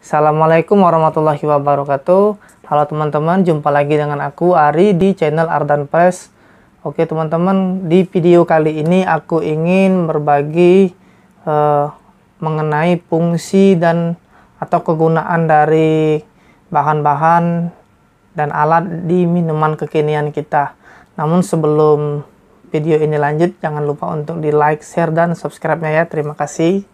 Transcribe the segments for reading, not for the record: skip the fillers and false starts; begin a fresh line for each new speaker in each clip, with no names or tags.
Assalamualaikum warahmatullahi wabarakatuh. Halo teman-teman, jumpa lagi dengan aku Ari di channel Ardan Press. Oke teman-teman, di video kali ini aku ingin berbagi mengenai fungsi dan atau kegunaan dari bahan-bahan dan alat di minuman kekinian kita. Namun sebelum video ini lanjut, jangan lupa untuk di like, share, dan subscribe-nya ya. Terima kasih.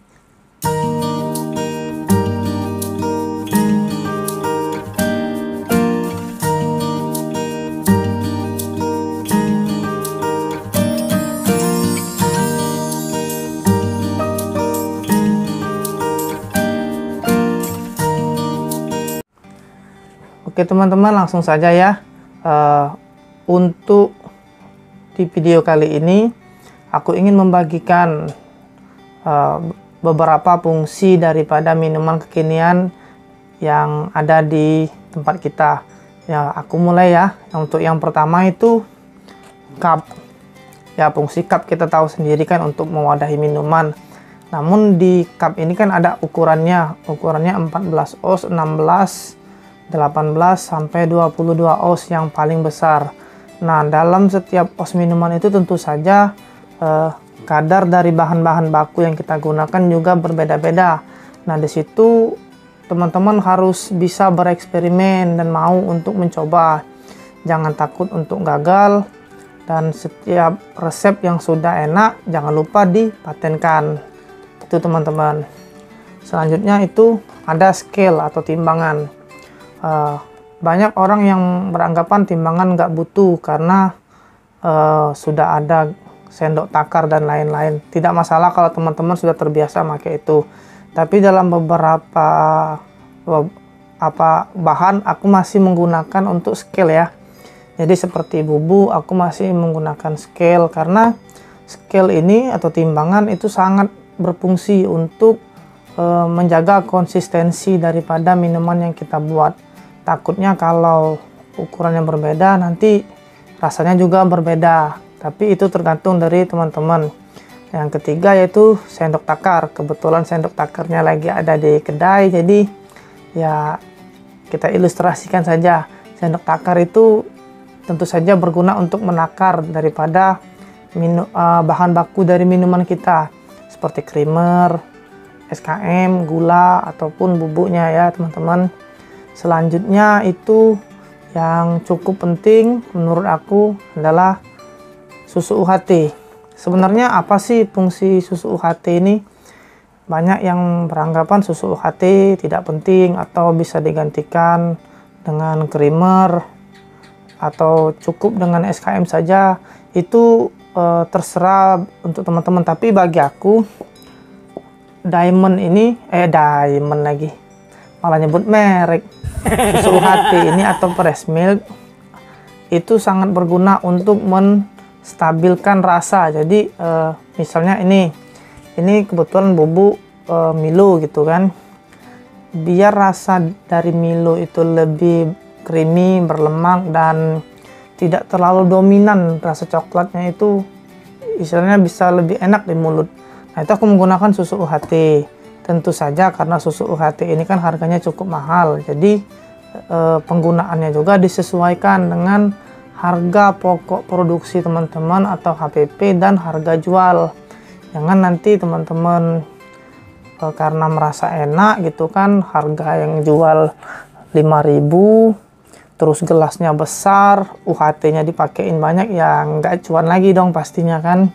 Oke teman-teman, langsung saja ya. Untuk di video kali ini aku ingin membagikan beberapa fungsi daripada minuman kekinian yang ada di tempat kita. Ya, aku mulai ya. Untuk yang pertama itu cup. Ya, fungsi cup kita tahu sendiri kan untuk mewadahi minuman. Namun di cup ini kan ada ukurannya. Ukurannya 14 oz, 16, 18 sampai 22 oz yang paling besar. Nah, dalam setiap oz minuman itu tentu saja kadar dari bahan-bahan baku yang kita gunakan juga berbeda-beda. Nah, di situ teman-teman harus bisa bereksperimen dan mau untuk mencoba. Jangan takut untuk gagal, dan setiap resep yang sudah enak jangan lupa dipatenkan. Itu teman-teman. Selanjutnya itu ada scale atau timbangan. Banyak orang yang beranggapan timbangan nggak butuh karena sudah ada sendok takar dan lain-lain. Tidak masalah kalau teman-teman sudah terbiasa pakai itu. Tapi dalam beberapa bahan aku masih menggunakan untuk scale ya. Jadi seperti bubuk aku masih menggunakan scale karena scale ini atau timbangan itu sangat berfungsi untuk menjaga konsistensi daripada minuman yang kita buat. Takutnya kalau ukurannya berbeda nanti rasanya juga berbeda, tapi itu tergantung dari teman-teman. Yang ketiga yaitu sendok takar. Kebetulan sendok takarnya lagi ada di kedai, jadi ya kita ilustrasikan saja. Sendok takar itu tentu saja berguna untuk menakar daripada bahan baku dari minuman kita seperti creamer, SKM, gula ataupun bubuknya ya teman-teman. Selanjutnya itu yang cukup penting menurut aku adalah susu UHT. Sebenarnya apa sih fungsi susu UHT ini? Banyak yang beranggapan susu UHT tidak penting atau bisa digantikan dengan creamer atau cukup dengan SKM saja. Itu terserah untuk teman-teman, tapi bagi aku diamond lagi malah nyebut merek. Susu UHT ini atau fresh milk itu sangat berguna untuk menstabilkan rasa. Jadi misalnya ini kebetulan bubuk Milo gitu kan, biar rasa dari Milo itu lebih creamy, berlemak dan tidak terlalu dominan rasa coklatnya, itu istilahnya bisa lebih enak di mulut. Nah, itu aku menggunakan susu UHT. Tentu saja karena susu UHT ini kan harganya cukup mahal, jadi penggunaannya juga disesuaikan dengan harga pokok produksi teman-teman atau HPP dan harga jual. Jangan nanti teman-teman karena merasa enak gitu kan, harga yang jual 5.000 terus gelasnya besar, UHT-nya dipakein banyak, ya nggak cuan lagi dong pastinya kan.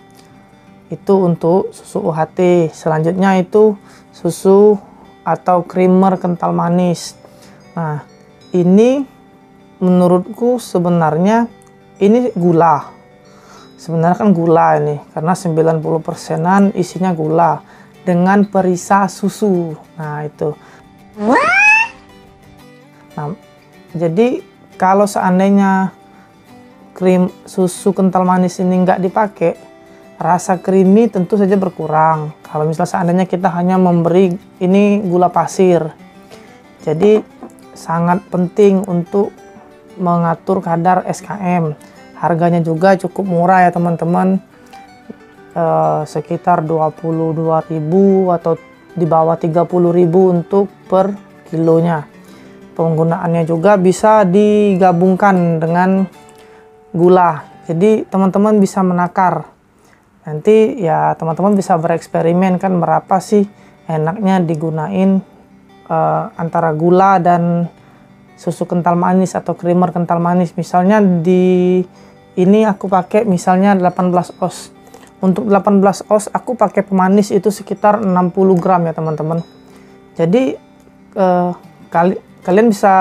Itu untuk susu UHT. Selanjutnya itu susu atau creamer kental manis. Nah, ini menurutku sebenarnya ini gula. Sebenarnya kan gula ini, karena 90%-an isinya gula dengan perisa susu. Nah, itu. Nah, jadi kalau seandainya susu kental manis ini nggak dipakai, rasa creamy tentu saja berkurang. Kalau misalnya seandainya kita hanya memberi ini gula pasir. Jadi sangat penting untuk mengatur kadar SKM. Harganya juga cukup murah ya teman-teman. Sekitar 22.000 atau di bawah 30.000 untuk per kilonya. Penggunaannya juga bisa digabungkan dengan gula. Jadi teman-teman bisa menakar. Nanti ya teman-teman bisa bereksperimen kan berapa sih enaknya digunain antara gula dan susu kental manis atau creamer kental manis. Misalnya di ini aku pakai misalnya 18 oz. Untuk 18 oz aku pakai pemanis itu sekitar 60 gram ya teman-teman. Jadi kalian bisa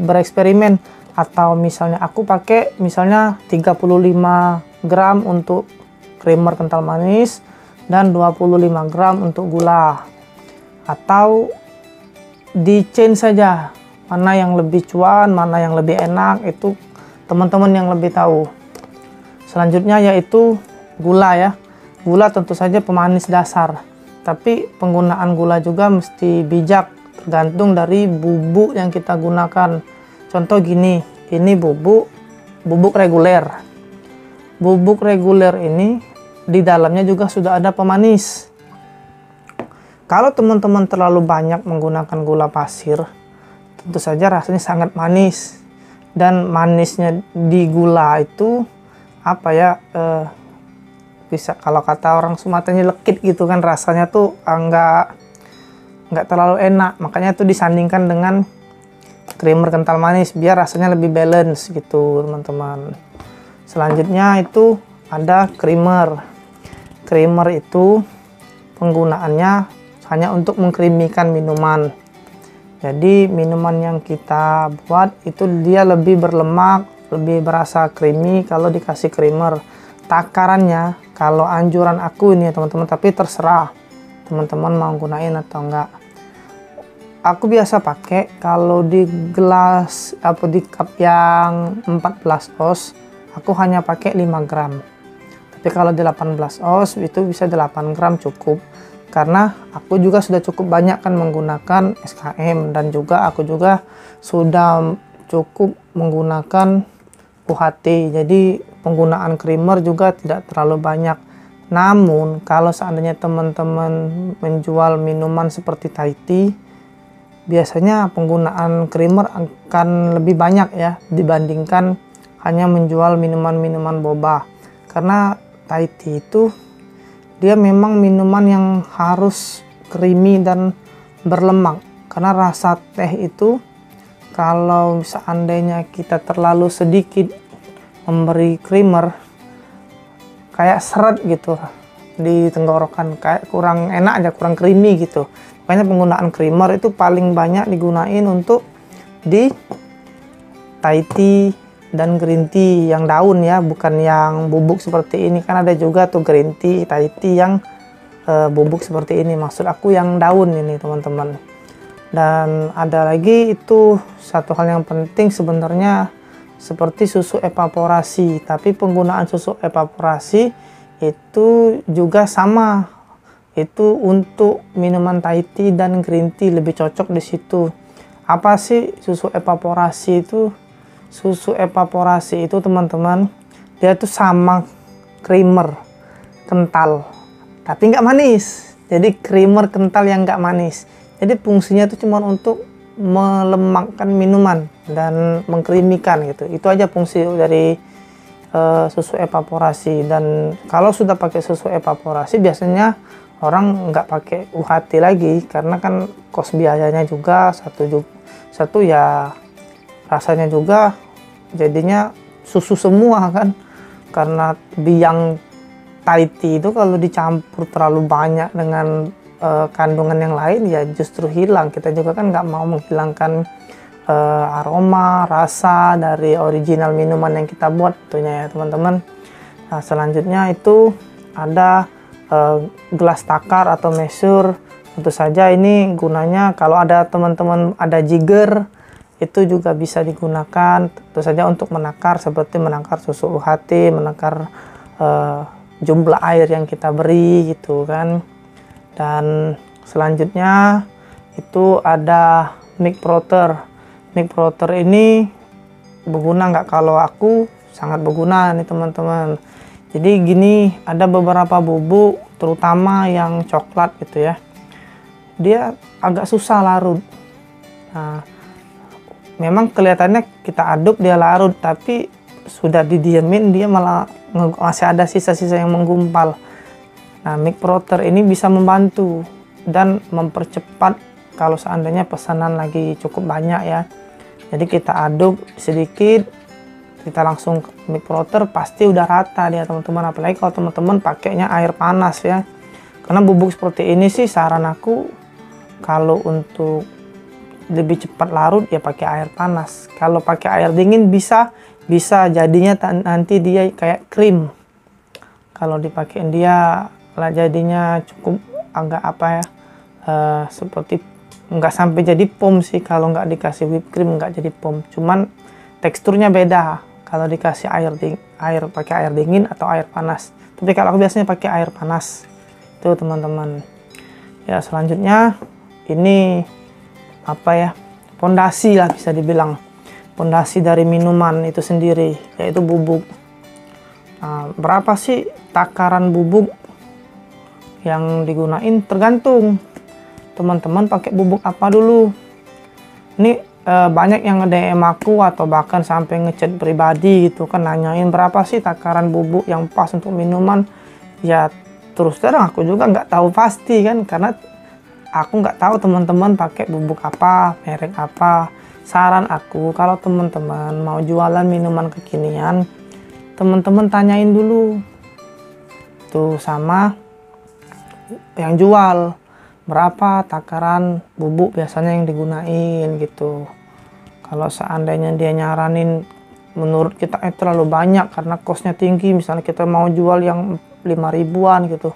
bereksperimen, atau misalnya aku pakai misalnya 35 gram untuk creamer kental manis dan 25 gram untuk gula, atau di change saja mana yang lebih cuan, mana yang lebih enak, itu teman-teman yang lebih tahu. Selanjutnya yaitu gula ya. Gula tentu saja pemanis dasar, tapi penggunaan gula juga mesti bijak, tergantung dari bubuk yang kita gunakan. Contoh gini, ini bubuk reguler. Bubuk reguler ini di dalamnya juga sudah ada pemanis. Kalau teman-teman terlalu banyak menggunakan gula pasir, tentu saja rasanya sangat manis. Dan manisnya di gula itu apa ya, bisa kalau kata orang Sumateranya lekit gitu kan, rasanya tuh nggak terlalu enak. Makanya itu disandingkan dengan creamer kental manis biar rasanya lebih balance gitu teman-teman. Selanjutnya itu ada creamer. Creamer itu penggunaannya hanya untuk mengkrimikan minuman. Jadi minuman yang kita buat itu dia lebih berlemak, lebih berasa creamy kalau dikasih creamer. Takarannya kalau anjuran aku ini ya teman-teman, tapi terserah teman-teman mau gunain atau enggak. Aku biasa pakai kalau di gelas atau di cup yang 14 oz aku hanya pakai 5 gram. Tapi kalau di 18 oz itu bisa 8 gram cukup. Karena aku juga sudah cukup banyak kan menggunakan SKM, dan juga aku juga sudah cukup menggunakan UHT. Jadi penggunaan creamer juga tidak terlalu banyak. Namun kalau seandainya teman-teman menjual minuman seperti Thai tea, biasanya penggunaan creamer akan lebih banyak ya dibandingkan hanya menjual minuman-minuman boba. Karena Thai tea itu dia memang minuman yang harus creamy dan berlemak. Karena rasa teh itu kalau seandainya kita terlalu sedikit memberi creamer, kayak seret gitu di tenggorokan, kayak kurang enak aja, kurang creamy gitu. Makanya penggunaan creamer itu paling banyak digunain untuk di Thai tea dan green tea yang daun ya, bukan yang bubuk seperti ini. Kan ada juga tuh green tea, Thai tea yang bubuk seperti ini. Maksud aku yang daun ini teman-teman. Dan ada lagi itu satu hal yang penting sebenarnya, seperti susu evaporasi. Tapi penggunaan susu evaporasi itu juga sama. Itu untuk minuman Thai tea dan green tea lebih cocok di situ. Apa sih susu evaporasi itu? Susu evaporasi itu teman-teman, dia tuh sama creamer kental, tapi nggak manis. Jadi creamer kental yang nggak manis. Jadi fungsinya itu cuma untuk melemakkan minuman dan mengkrimikan gitu. Itu aja fungsi dari susu evaporasi. Dan kalau sudah pakai susu evaporasi biasanya orang nggak pakai UHT lagi, karena kan kos biayanya juga satu ya, rasanya juga jadinya susu semua kan. Karena biang Thai tea itu kalau dicampur terlalu banyak dengan kandungan yang lain ya justru hilang. Kita juga kan nggak mau menghilangkan aroma, rasa dari original minuman yang kita buat tentunya ya teman-teman. Nah, selanjutnya itu ada gelas takar atau measure. Tentu saja ini gunanya kalau ada teman-teman ada jigger, itu juga bisa digunakan tentu saja untuk menakar, seperti menakar susu UHT, menakar jumlah air yang kita beri gitu kan. Dan selanjutnya itu ada milk frother. Milk frother ini berguna nggak? Kalau aku sangat berguna nih teman-teman. Jadi gini, ada beberapa bubuk terutama yang coklat gitu ya. dia agak susah larut. Nah, memang kelihatannya kita aduk dia larut, tapi sudah didiemin dia malah masih ada sisa-sisa yang menggumpal. Nah, milk frother ini bisa membantu dan mempercepat kalau seandainya pesanan lagi cukup banyak ya. Jadi kita aduk sedikit, kita langsung ke milk frother, pasti udah rata dia teman-teman. Apalagi kalau teman-teman pakainya air panas ya. Karena bubuk seperti ini sih saran aku kalau untuk lebih cepat larut ya pakai air panas. Kalau pakai air dingin bisa jadinya nanti dia kayak krim. Kalau dipakein dia lah jadinya cukup agak apa ya, seperti nggak sampai jadi foam sih. Kalau nggak dikasih whipped cream nggak jadi foam, cuman teksturnya beda kalau dikasih pakai air dingin atau air panas. Tapi kalau aku biasanya pakai air panas itu teman-teman. Ya, selanjutnya ini apa ya, pondasi lah bisa dibilang, pondasi dari minuman itu sendiri, yaitu bubuk. Nah, berapa sih takaran bubuk yang digunain? Tergantung teman-teman pakai bubuk apa dulu. Ini banyak yang nge-DM aku atau bahkan sampai ngechat pribadi gitu kan, nanyain berapa sih takaran bubuk yang pas untuk minuman. Ya terus terang aku juga nggak tahu pasti kan, karena aku nggak tahu teman-teman pakai bubuk apa, merek apa. Saran aku kalau teman-teman mau jualan minuman kekinian, teman-teman tanyain dulu tuh sama yang jual, berapa takaran bubuk biasanya yang digunain gitu. Kalau seandainya dia nyaranin menurut kita terlalu banyak karena costnya tinggi, misalnya kita mau jual yang 5 ribuan gitu,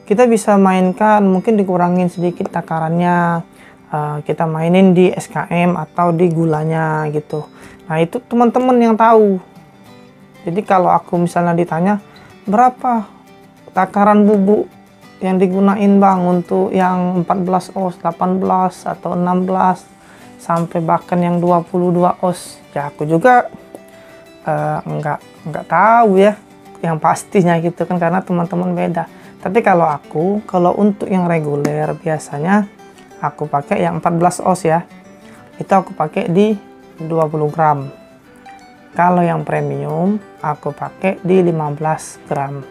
kita bisa mainkan mungkin dikurangin sedikit takarannya, kita mainin di SKM atau di gulanya gitu. Nah itu teman-teman yang tahu. Jadi kalau aku misalnya ditanya berapa takaran bubuk yang digunain bang untuk yang 14 oz, 18 atau 16 sampai bahkan yang 22 oz, ya aku juga nggak tahu ya yang pastinya gitu kan, karena teman-teman beda. Tapi kalau untuk yang reguler biasanya aku pakai yang 14 oz ya, itu aku pakai di 20 gram. Kalau yang premium aku pakai di 15 gram.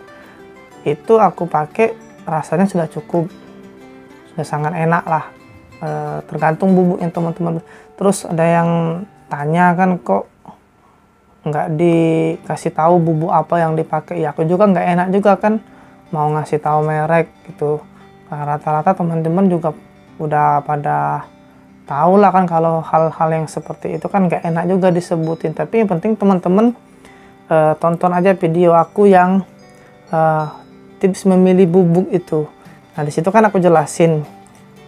Itu aku pakai rasanya sudah cukup, sudah sangat enak lah. Tergantung bubuk yang teman-teman. Terus ada yang tanya kan, kok nggak dikasih tahu bubuk apa yang dipakai. Ya aku juga nggak enak juga kan mau ngasih tahu merek gitu. Rata-rata teman-teman juga udah pada tahu lah kan kalau hal-hal yang seperti itu kan nggak enak juga disebutin. Tapi yang penting teman-teman tonton aja video aku yang tips memilih bubuk itu. Nah di situ kan aku jelasin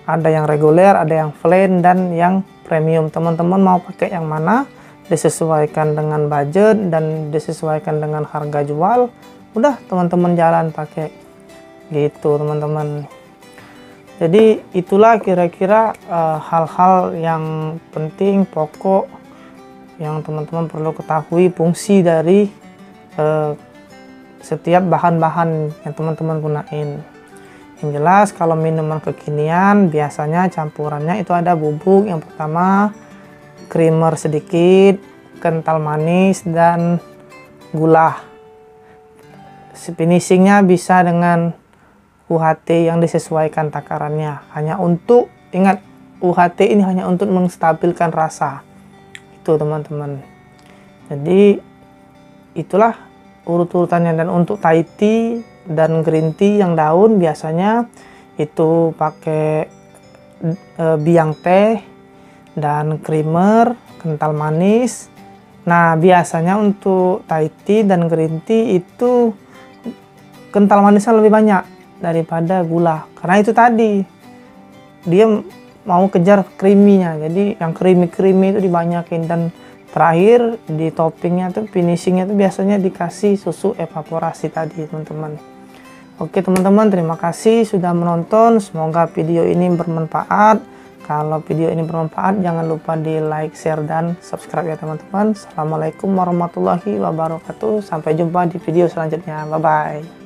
ada yang reguler, ada yang plain, dan yang premium. Teman-teman mau pakai yang mana disesuaikan dengan budget dan disesuaikan dengan harga jual, udah teman-teman jalan pakai gitu teman-teman. Jadi itulah kira-kira hal-hal yang penting pokok yang teman-teman perlu ketahui, fungsi dari setiap bahan-bahan yang teman-teman gunain. Yang jelas kalau minuman kekinian biasanya campurannya itu ada bubuk, yang pertama creamer sedikit, kental manis, dan gula. Finishingnya bisa dengan UHT yang disesuaikan takarannya. Hanya untuk, ingat, UHT ini hanya untuk menstabilkan rasa. Itu teman-teman. Jadi itulah urut-urutannya. Dan untuk Thai tea dan green tea yang daun biasanya itu pakai biang teh dan creamer, kental manis. Nah biasanya untuk Thai tea dan green tea itu kental manisnya lebih banyak daripada gula, karena itu tadi dia mau kejar creamy-nya, jadi yang creamy itu dibanyakin. Dan terakhir di toppingnya tuh, finishingnya tuh biasanya dikasih susu evaporasi tadi teman-teman. Oke teman-teman, terima kasih sudah menonton, semoga video ini bermanfaat. Kalau video ini bermanfaat jangan lupa di like, share, dan subscribe ya teman-teman. Assalamualaikum warahmatullahi wabarakatuh, sampai jumpa di video selanjutnya, bye bye.